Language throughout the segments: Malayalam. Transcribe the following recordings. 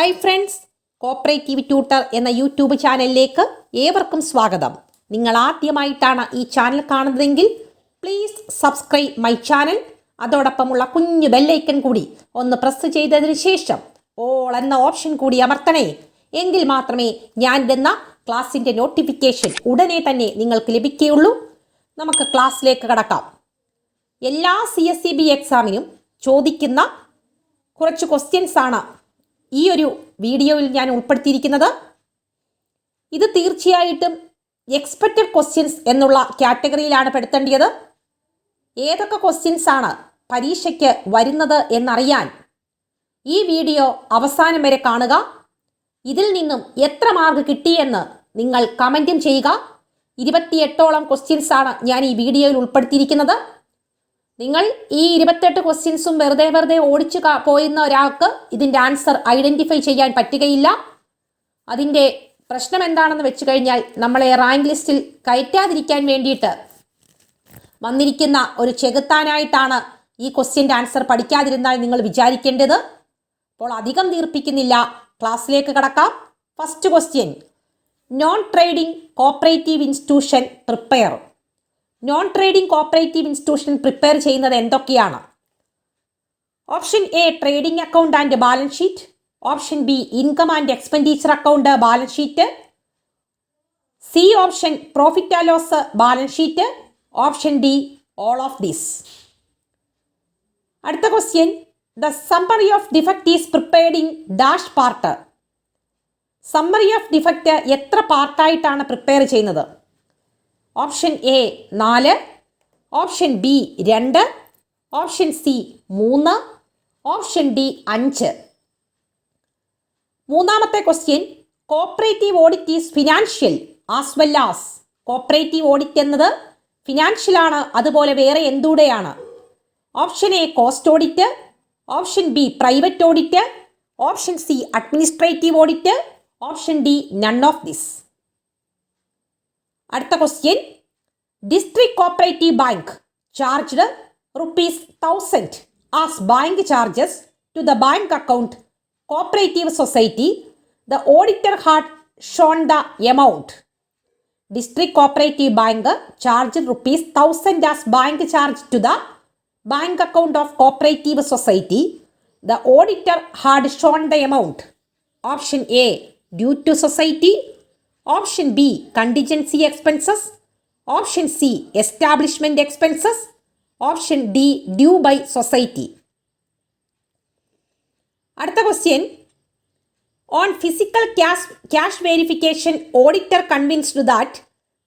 ഹായ് ഫ്രണ്ട്സ്, കോപ്പറേറ്റീവ് ട്യൂട്ടർ എന്ന യൂട്യൂബ് ചാനലിലേക്ക് ഏവർക്കും സ്വാഗതം. നിങ്ങൾ ആദ്യമായിട്ടാണ് ഈ ചാനൽ കാണുന്നതെങ്കിൽ പ്ലീസ് സബ്സ്ക്രൈബ് മൈ ചാനൽ. അതോടൊപ്പമുള്ള കുഞ്ഞു ബെല്ലൈക്കൺ കൂടി ഒന്ന് പ്രസ് ചെയ്തതിന് ശേഷം ഓൾ എന്ന ഓപ്ഷൻ കൂടി അമർത്തണേ. എങ്കിൽ മാത്രമേ ഞാൻ ഇടുന്ന ക്ലാസ്സിൻ്റെ നോട്ടിഫിക്കേഷൻ ഉടനെ തന്നെ നിങ്ങൾക്ക് ലഭിക്കുകയുള്ളൂ. നമുക്ക് ക്ലാസ്സിലേക്ക് കടക്കാം. എല്ലാ CSEB എക്സാമിനും ചോദിക്കുന്ന കുറച്ച് ക്വസ്റ്റ്യൻസ് ആണ് ഈ ഒരു വീഡിയോയിൽ ഞാൻ ഉൾപ്പെടുത്തിയിരിക്കുന്നത്. ഇത് തീർച്ചയായിട്ടും എക്സ്പെക്റ്റഡ് ക്വസ്റ്റ്യൻസ് എന്നുള്ള കാറ്റഗറിയിലാണ് പെടുത്തേണ്ടത്. ഏതൊക്കെ ക്വസ്റ്റ്യൻസ് ആണ് പരീക്ഷയ്ക്ക് വരുന്നത് എന്നറിയാൻ ഈ വീഡിയോ അവസാനം വരെ കാണുക. ഇതിൽ നിന്നും എത്ര മാർക്ക് കിട്ടിയെന്ന് നിങ്ങൾ കമൻറ്റും ചെയ്യുക. 28ഓളം ക്വസ്റ്റ്യൻസ് ആണ് ഞാൻ ഈ വീഡിയോയിൽ ഉൾപ്പെടുത്തിയിരിക്കുന്നത്. നിങ്ങൾ ഈ 28 ക്വസ്റ്റ്യൻസും വെറുതെ ഓടിച്ചു പോയുന്ന ഒരാൾക്ക് ഇതിൻ്റെ ആൻസർ ഐഡൻറ്റിഫൈ ചെയ്യാൻ പറ്റുകയില്ല. അതിൻ്റെ പ്രശ്നം എന്താണെന്ന് വെച്ച് കഴിഞ്ഞാൽ നമ്മളെ റാങ്ക് ലിസ്റ്റിൽ കയറ്റാതിരിക്കാൻ വേണ്ടിയിട്ട് വന്നിരിക്കുന്ന ഒരു ചെകുത്താനായിട്ടാണ് ഈ ക്വസ്റ്റ്യൻ്റെ ആൻസർ പഠിക്കാതിരുന്നാൽ നിങ്ങൾ വിചാരിക്കേണ്ടത്. അപ്പോൾ അധികം ദീർപ്പിക്കുന്നില്ല, ക്ലാസ്സിലേക്ക് കടക്കാം. First question, non trading cooperative institution prepare. Non trading cooperative institution prepare ചെയ്യുന്നത് എന്തൊക്കെയാണ്? Option A trading account and balance sheet. Option B income and expenditure account balance sheet. C option profit and loss balance sheet. Option D all of this. അടുത്ത question, the summary of defect is prepared in dash part. Summary of defect എത്ര പാർട്ടായിട്ടാണ് പ്രിപ്പയർ ചെയ്യുന്നത്? Option A 4, option B 2, option C 3, option D 5. മൂന്നാമത്തെ question, cooperative audit is financial as well as. Cooperative audit എന്നത് ഫിനാൻഷ്യൽ ആണ്, അതുപോലെ വേറെ എന്തുകൂടെയാണ്? Option A cost audit, option B private audit, option C administrative audit, option D none of this. അടുത്ത question, district cooperative bank charged ₹1000 as bank charges to the bank account cooperative society. The auditor had shown the amount. District cooperative bank charged ₹1000 as bank charge to the bank account of cooperative society. The auditor had shown the amount. Option A due to society, option B contingency expenses, option C establishment expenses, option D due by society. അടുത്ത question, on physical cash verification auditor convinced that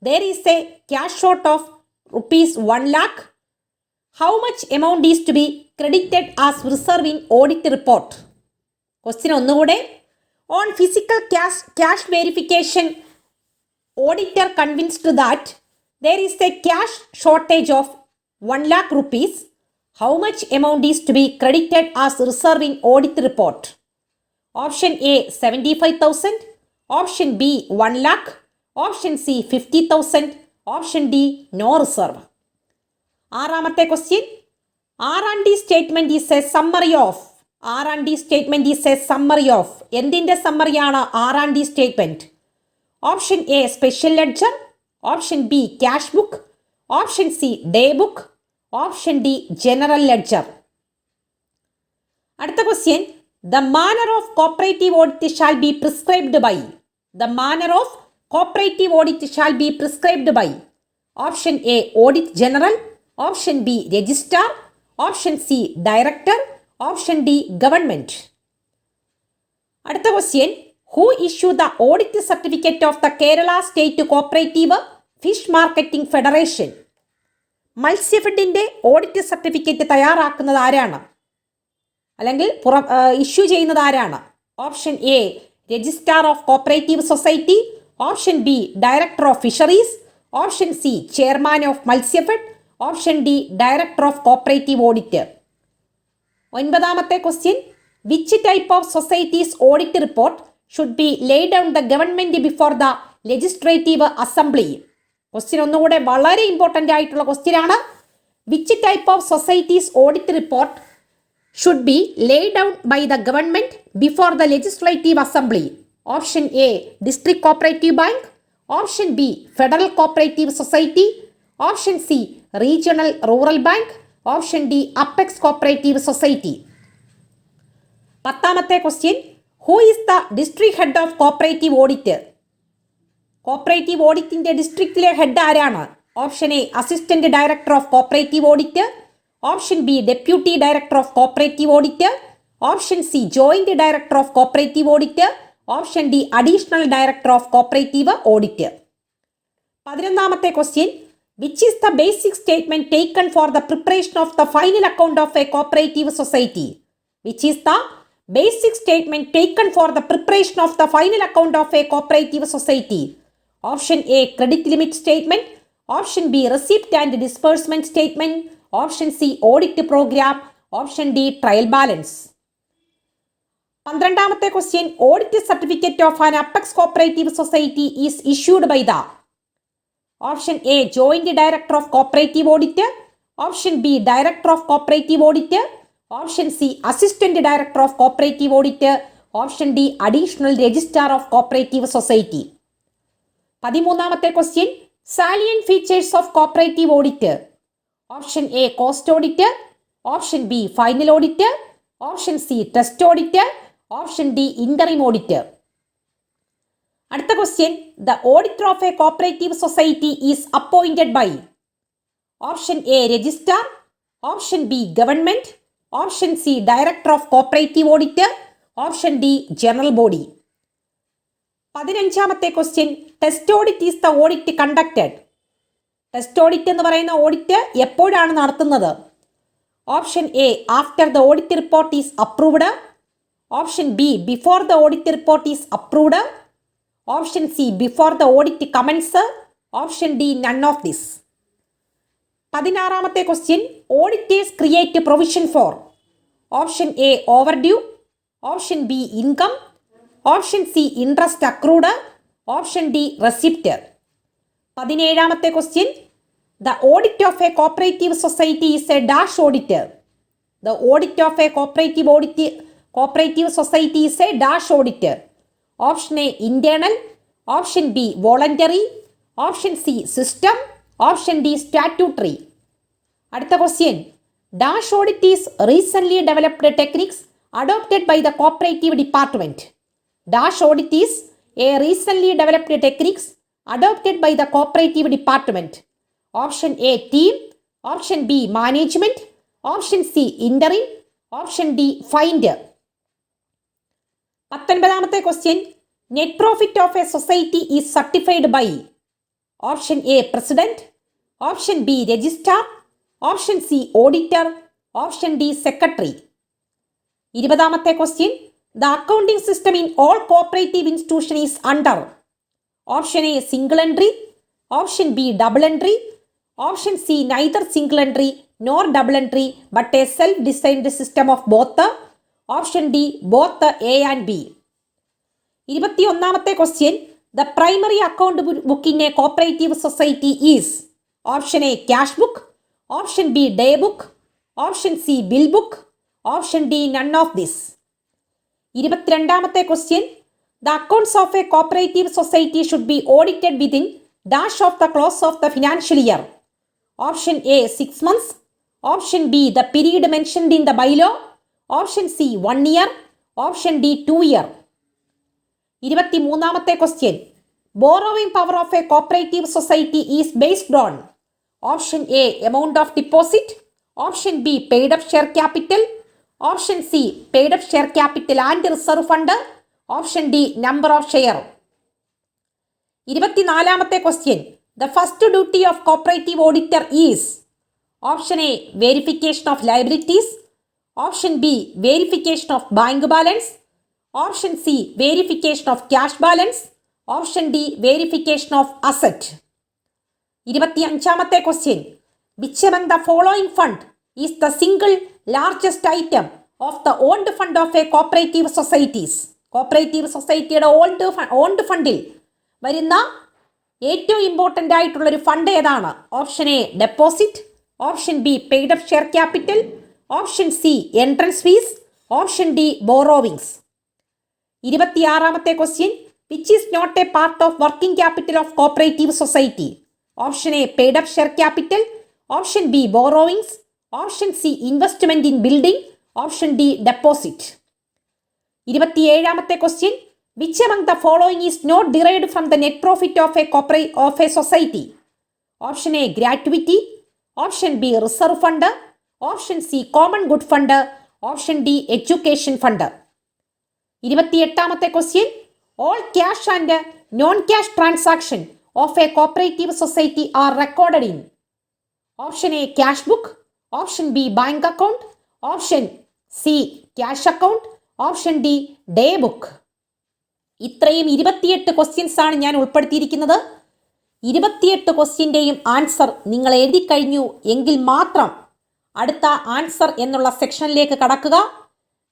there is a cash short of ₹1 lakh. How much amount is to be credited as reserve in audit report? Question ഒന്നുകൂടെ, on physical cash verification auditor convinced that there is a cash shortage of ₹1 lakh. How much amount is to be credited as reserve in audit report? Option A 75,000, option B 1 lakh, option C 50,000, option D no reserve. ആറാമത്തെ question, R&D statement is a summary of. R&D statement is a summary of. എന്തിൻ്റെ സമ്മറിയാണ് R&D statement? Option A special ledger, option B cash book, option C day book, option D general ledger. അടുത്ത question, the manner of cooperative audit shall be prescribed by. The manner of cooperative audit shall be prescribed by. Option A audit general, option B registrar, option C director, option D government. അടുത്ത question, who issued the audit certificate of the Kerala State Cooperative Fish Marketing Federation? മത്സ്യഫെഡിൻ്റെ ഓഡിറ്റ് സർട്ടിഫിക്കറ്റ് തയ്യാറാക്കുന്നത് ആരാണ്, അല്ലെങ്കിൽ ഇഷ്യൂ ചെയ്യുന്നത് ആരാണ്? Option A registrar of cooperative society, option B director of fisheries, option C chairman of Matsyafed, option D director of cooperative audit. ഒൻപതാമത്തെ question, which type of societies audit report should be laid on the government before the legislative assembly? Question ഒന്നുകൂടെ വളരെ ഇമ്പോർട്ടൻ്റ് ആയിട്ടുള്ള ക്വസ്റ്റ്യൻ ആണ്. Which type of societies audit report should be laid down by the government before the legislative assembly? Option A, district cooperative bank. Option B, federal cooperative society. Option C, regional rural bank. Option D, apex cooperative society. പത്താമത്തെ question, who is the district head of cooperative audit? Cooperative ഓഡിറ്റിന്റെ ഡിസ്ട്രിക്റ്റിലെ ഹെഡ് ആരാണ്? Option A, assistant director of cooperative audit. Option B, deputy director of cooperative audit. Option C, joint director of cooperative audit. Option D, additional director of cooperative audit. 11ാമത്തെ question, which is the basic statement taken for the preparation of the final account of a cooperative society? Which is the basic statement taken for the preparation of the final account of a cooperative society? Option A, credit limit statement. Option B, receipt and disbursement statement. Option C, audit program. Option D, trial balance. 12ാമത്തെ question, audit certificate of an apex cooperative society is issued by the? Option A, joint director of cooperative audit. Option B, director of cooperative audit. Option C, assistant director of cooperative audit. Option D, additional registrar of cooperative society. 13ാമത്തെ question, salient features of cooperative audit. Option A, cost audit. Option B, final audit. Option C, test audit. Option D, interim audit. അടുത്ത question, the auditor of a cooperative society is appointed by? Option A, registrar. Option B, government. Option C, director of cooperative audit. Option D, general body. 15ാമത്തെ question, test audit is the audit conducted? Test audit എന്ന് പറയുന്ന ഓഡിറ്റ് എപ്പോഴാണ് നടത്തുന്നത്? Option A, after the audit report is approved. Option B, before the audit report is approved. Option C, before the audit commences. Option D, none of this. 16ാമത്തെ question, auditors create provision for? Option A, over due. Option B, income. Option C, interest accrued. Option D, receipt. 17ാമത്തെ question, the audit of a cooperative society is a dash audit? The audit of a cooperative society is a dash audit? Option A, internal. Option B, voluntary. Option C, system. Option D, statutory. അടുത്ത question, dash audit is recently developed techniques adopted by the cooperative department? Dash audit is a recently developed techniques adopted by the cooperative department? Option A, team. Option B, management. Option C, interim. Option D, find. 19ാമത്തെ question, net profit of a society is certified by? Option A, president. Option B, registrar. Option C, auditor. Option D, secretary. 20ാമത്തെ question, the accounting system in all cooperative institution is under? Option A, single entry. Option B, double entry. Option C, neither single entry nor double entry but a self designed system of both. Option D, both A and B. 21ാമത്തെ question, the primary account book in a cooperative society is? Option A, cash book. Option B, day book. Option C, bill book. Option D, none of this. 22ാമത്തെ question, the accounts of a cooperative society should be audited within dash of the close of the financial year. Option A, 6 months. Option B, the period mentioned in the bylaw. Option C, 1 year. Option D, 2 year. 23ാമത്തെ question, borrowing power of a cooperative society is based on? Option A, amount of deposit. Option B, paid up share capital. Option C, paid up share capital and reserve fund. Option D, number of share. 24ാമത്തെ question, the first duty of cooperative auditor is? Option A, verification of liabilities. Option B, verification of bank balance. Option C, verification of cash balance. Option D, verification of asset. 25ാമത്തെ question, which among the following fund is the single largest item of the owned fund of a cooperative societies? Cooperative സൊസൈറ്റിയുടെ ഓൺഡ് ഫണ്ടിൽ വരുന്ന ഏറ്റവും ഇമ്പോർട്ടൻ്റ് ആയിട്ടുള്ളൊരു ഫണ്ട് ഏതാണ്? Option A, deposit. Option B, paid up share capital. Option C entrance fees, option D borrowings. 26ാമത്തെ question, which is not a part of working capital of cooperative society? Option A paid up share capital, option B borrowings, option C investment in building, option D deposit. 27ാമത്തെ question, which among the following is not derived from the net profit of a society? Option A gratuity, option B reserve fund, option C common good fund, option D education fund. 28ാമത്തെ question, all cash and non cash transaction of a cooperative society are recorded in? Option A cash book, option B bank account, option C cash account, option D day book. ഇത്രയും 28 ക്വസ്റ്റ്യൻസ് ആണ് ഞാൻ ഉൾപ്പെടുത്തിയിരിക്കുന്നത്. 28 ക്വസ്റ്റ്യൻ്റെയും ആൻസർ നിങ്ങൾ എഴുതി കഴിഞ്ഞു എങ്കിൽ മാത്രം അടുത്ത ആൻസർ എന്നുള്ള സെക്ഷനിലേക്ക് കടക്കുക.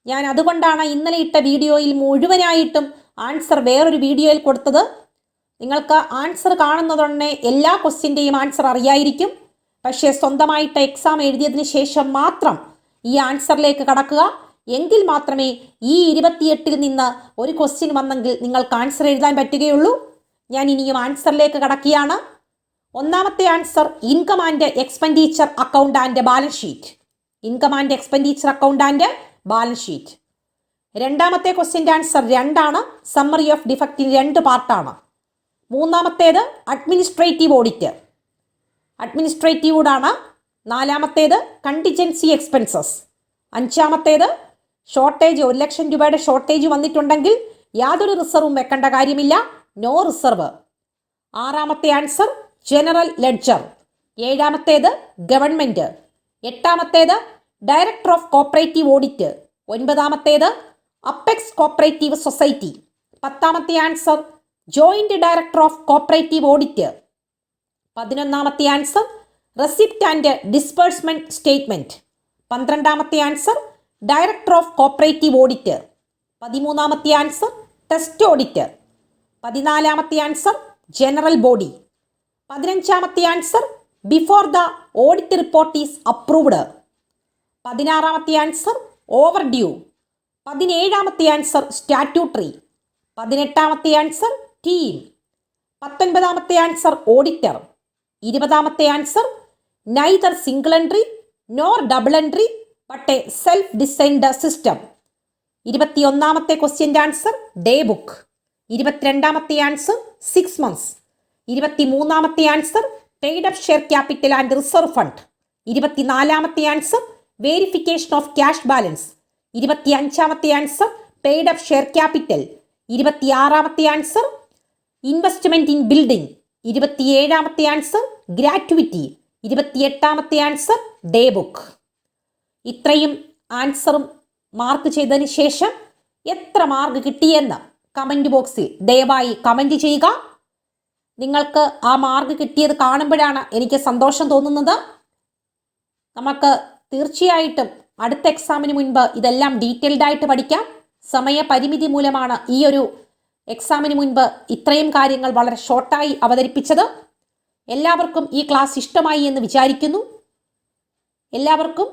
ഞാൻ അതുകൊണ്ടാണ് ഇന്നലെ ഇട്ട വീഡിയോയിൽ മുഴുവനായിട്ടും ആൻസർ വേറൊരു വീഡിയോയിൽ കൊടുത്തത്. നിങ്ങൾക്ക് ആൻസർ കാണുന്നതുടനെ എല്ലാ ക്വസ്റ്റ്യൻ്റെയും ആൻസർ അറിയായിരിക്കും. പക്ഷേ സ്വന്തമായിട്ട് എക്സാം എഴുതിയതിന് ശേഷം മാത്രം ഈ ആൻസറിലേക്ക് കടക്കുക. എങ്കിൽ മാത്രമേ ഈ 28ൽ നിന്ന് ഒരു ക്വസ്റ്റ്യൻ വന്നെങ്കിൽ നിങ്ങൾക്ക് ആൻസർ എഴുതാൻ പറ്റുകയുള്ളൂ. ഞാൻ ഇനിയും ആൻസറിലേക്ക് കടക്കുകയാണ്. ഒന്നാമത്തെ answer income and expenditure account and balance sheet. Income and expenditure account and balance sheet. രണ്ടാമത്തെ ക്വസ്റ്റ്യൻ്റെ ആൻസർ 2 സമ്മറി ഓഫ് ഡിഫക്റ്റിന് 2 പാർട്ടാണ്. മൂന്നാമത്തേത് അഡ്മിനിസ്ട്രേറ്റീവ് ഓഡിറ്റ്, അഡ്മിനിസ്ട്രേറ്റീവോടാണ്. നാലാമത്തേത് കണ്ടിജൻസി എക്സ്പെൻസസ്. അഞ്ചാമത്തേത് ഷോർട്ടേജ്, 1 ലക്ഷം രൂപയുടെ ഷോർട്ടേജ് വന്നിട്ടുണ്ടെങ്കിൽ യാതൊരു റിസർവും വെക്കേണ്ട കാര്യമില്ല, നോ റിസർവ്. ആറാമത്തെ ആൻസർ ജനറൽ ലെഡ്ജർ. ഏഴാമത്തേത് ഗവൺമെൻറ്. എട്ടാമത്തേത് ഡയറക്ടർ ഓഫ് കോപ്പറേറ്റീവ് ഓഡിറ്റ്. ഒൻപതാമത്തേത് അപ്പെക്സ് കോപ്പറേറ്റീവ് സൊസൈറ്റി. പത്താമത്തെ answer joint director of cooperative audit. 11ാമത്തെ answer receipt and disbursement statement. 12ാമത്തെ answer director of cooperative audit. 13ാമത്തെ ആൻസർ ടെസ്റ്റ് ഓഡിറ്റ്. 14ാമത്തെ ആൻസർ ജനറൽ ബോഡി. 15ാമത്തെ answer before the audit report is approved. 16ാമത്തെ ആൻസർ ഓവർ ഡ്യൂ. 17ാമത്തെ ആൻസർ സ്റ്റാറ്റ്യൂട്ടറി. 18ാമത്തെ ആൻസർ ടീം. 19ാമത്തെ ആൻസർ ഓഡിറ്റർ. 20ാമത്തെ answer neither single entry nor double entry but a self designed system. 21ാമത്തെ ക്വസ്റ്റ്യൻ്റെ ആൻസർ ഡേ ബുക്ക്. 22ാമത്തെ ആൻസർ 6 months. 23ാമത്തെ answer paid up share capital and reserve fund. 24ാമത്തെ answer verification of cash balance. 25ാമത്തെ answer paid up share capital. 26ാമത്തെ ആൻസർ ഇൻവെസ്റ്റ്മെന്റ് ഇൻ ബിൽഡിംഗ്. 27ാമത്തെ ആൻസർ ഗ്രാറ്റുവിറ്റി. 28ാമത്തെ ആൻസർ ഡേ ബുക്ക്. ഇത്രയും ആൻസറും മാർക്ക് ചെയ്തതിന് ശേഷം എത്ര മാർക്ക് കിട്ടിയെന്ന് കമൻറ്റ് ബോക്സിൽ ദയവായി കമൻറ്റ് ചെയ്യുക. നിങ്ങൾക്ക് ആ മാർക്ക് കിട്ടിയത് കാണുമ്പോഴാണ് എനിക്ക് സന്തോഷം തോന്നുന്നത്. നമുക്ക് തീർച്ചയായിട്ടും അടുത്ത എക്സാമിന് മുൻപ് ഇതെല്ലാം ഡീറ്റെയിൽഡ് ആയിട്ട് പഠിക്കാം. സമയപരിമിതി മൂലമാണ് ഈ ഒരു എക്സാമിന് മുൻപ് ഇത്രയും കാര്യങ്ങൾ വളരെ ഷോർട്ടായി അവതരിപ്പിച്ചത്. എല്ലാവർക്കും ഈ ക്ലാസ് ഇഷ്ടമായി എന്ന് വിചാരിക്കുന്നു. എല്ലാവർക്കും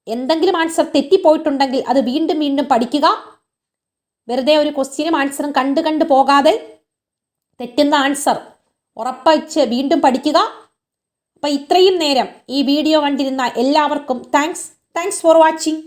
എന്തെങ്കിലും ആൻസർ തെറ്റിപ്പോയിട്ടുണ്ടെങ്കിൽ അത് വീണ്ടും വീണ്ടും പഠിക്കുക. വെറുതെ ഒരു ക്വസ്റ്റ്യനും ആൻസറും കണ്ടു പോകാതെ തെറ്റുന്ന ആൻസർ ഉറപ്പിച്ച് വീണ്ടും പഠിക്കുക. അപ്പം ഇത്രയും നേരം ഈ വീഡിയോ കണ്ടിരുന്ന എല്ലാവർക്കും താങ്ക്സ് ഫോർ വാച്ചിങ്.